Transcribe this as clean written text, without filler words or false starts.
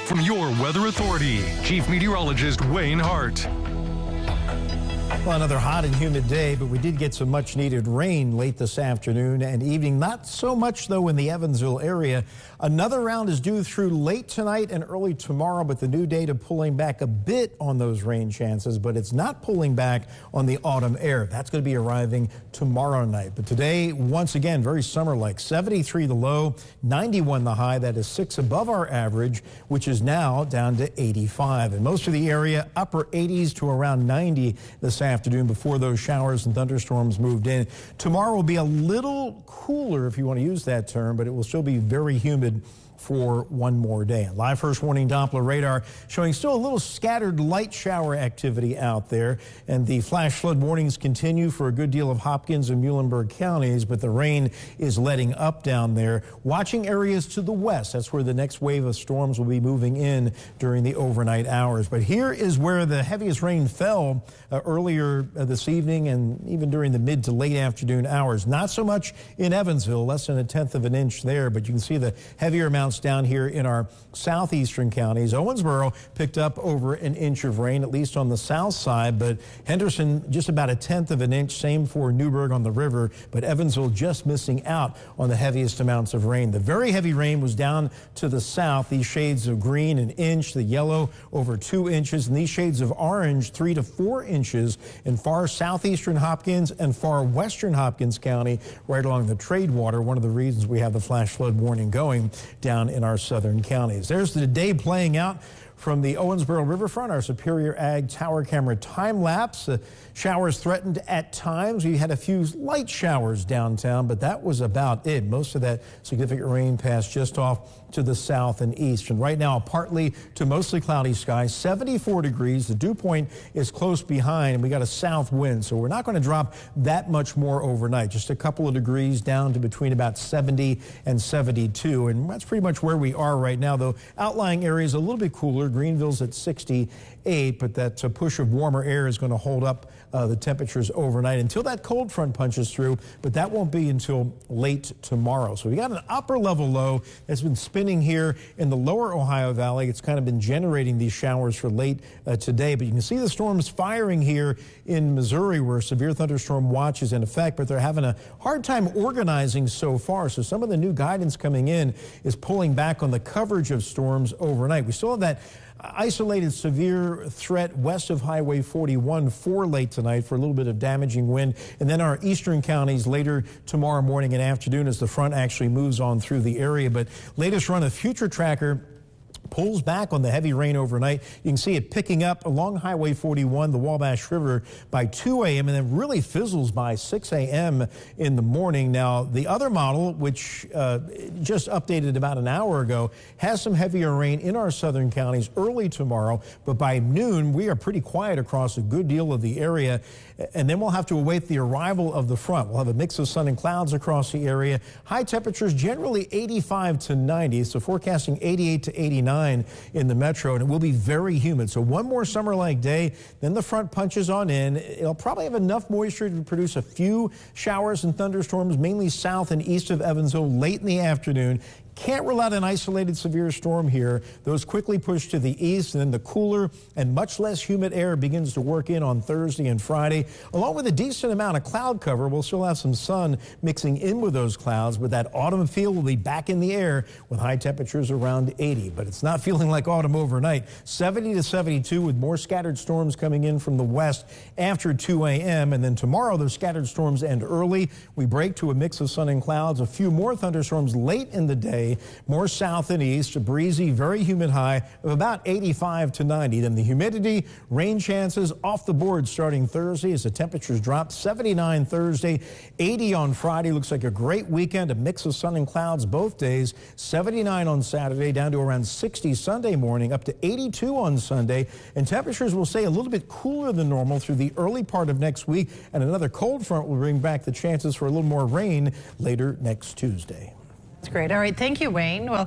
From your Weather Authority, Chief Meteorologist Wayne Hart. Well, another hot and humid day, but we did get some much needed rain late this afternoon and evening. Not so much, though, in the Evansville area. Another round is due through late tonight and early tomorrow, but the new data pulling back a bit on those rain chances, but it's not pulling back on the autumn air. That's going to be arriving tomorrow night. But today, once again, very summer-like. 73 the low, 91 the high. That is 6 above our average, which is now down to 85. And most of the area, upper 80s to around 90 this afternoon before those showers and thunderstorms moved in. Tomorrow will be a little cooler, if you want to use that term, but it will still be very humid for one more day. Live first warning Doppler radar showing still a little scattered light shower activity out there, and the flash flood warnings continue for a good deal of Hopkins and Muhlenberg counties, but the rain is letting up down there. Watching areas to the west, that's where the next wave of storms will be moving in during the overnight hours. But here is where the heaviest rain fell earlier this evening and even during the mid to late afternoon hours. Not so much in Evansville, less than 1/10 of an inch there, but you can see the heavier amounts down here in our southeastern counties. Owensboro picked up over an inch of rain, at least on the south side, but Henderson just about 1/10 of an inch. Same for Newburgh on the river, but Evansville just missing out on the heaviest amounts of rain. The very heavy rain was down to the south. These shades of green, 1 inch, the yellow over 2 inches, and these shades of orange, 3 to 4 inches in far southeastern Hopkins and far western Hopkins County, right along the trade water. One of the reasons we have the flash flood warning going down in our southern counties. There's the day playing out from the Owensboro riverfront, our Superior Ag Tower Camera time lapse. Showers threatened at times. We had a few light showers downtown, but that was about it. Most of that significant rain passed just off to the south and east. And right now, partly to mostly cloudy skies, 74 degrees. The dew point is close behind, and we got a south wind, so we're not going to drop that much more overnight. Just a couple of degrees down to between about 70 and 72, and that's pretty much where we are right now, though outlying areas a little bit cooler. Greenville's at 68, but that push of warmer air is going to hold up the temperatures overnight until that cold front punches through, but that won't be until late tomorrow. So we got an upper level low that's been spinning here in the lower Ohio Valley. It's kind of been generating these showers for late today, but you can see the storms firing here in Missouri where severe thunderstorm watch is in effect, but they're having a hard time organizing so far. So some of the new guidance coming in is pulling back on the coverage of storms overnight. We still have that isolated severe threat west of Highway 41 for late tonight for a little bit of damaging wind, and then our eastern counties later tomorrow morning and afternoon as the front actually moves on through the area. But latest run of Future Tracker pulls back on the heavy rain overnight. You can see it picking up along Highway 41, the Wabash River, by 2 a.m. and then really fizzles by 6 a.m. in the morning. Now, the other model, which just updated about an hour ago, has some heavier rain in our southern counties early tomorrow, but by noon, we are pretty quiet across a good deal of the area, and then we'll have to await the arrival of the front. We'll have a mix of sun and clouds across the area. High temperatures generally 85 to 90, so forecasting 88 to 89 in the metro, and it will be very humid. So one more summer-like day, then the front punches on in. It'll probably have enough moisture to produce a few showers and thunderstorms, mainly south and east of Evansville late in the afternoon. Can't rule out an isolated severe storm here. Those quickly push to the east, and then the cooler and much less humid air begins to work in on Thursday and Friday. Along with a decent amount of cloud cover, we'll still have some sun mixing in with those clouds, but that autumn feel will be back in the air with high temperatures around 80. But it's not feeling like autumn overnight. 70 to 72 with more scattered storms coming in from the west after 2 a.m. And then tomorrow, those scattered storms end early. We break to a mix of sun and clouds. A few more thunderstorms late in the day. More south and east, a breezy, very humid high of about 85 to 90. Then the humidity, rain chances off the board starting Thursday as the temperatures drop. 79 Thursday, 80 on Friday. Looks like a great weekend, a mix of sun and clouds both days. 79 on Saturday, down to around 60 Sunday morning, up to 82 on Sunday. And temperatures will stay a little bit cooler than normal through the early part of next week. And another cold front will bring back the chances for a little more rain later next Tuesday. That's great. All right. Thank you, Wayne. Well,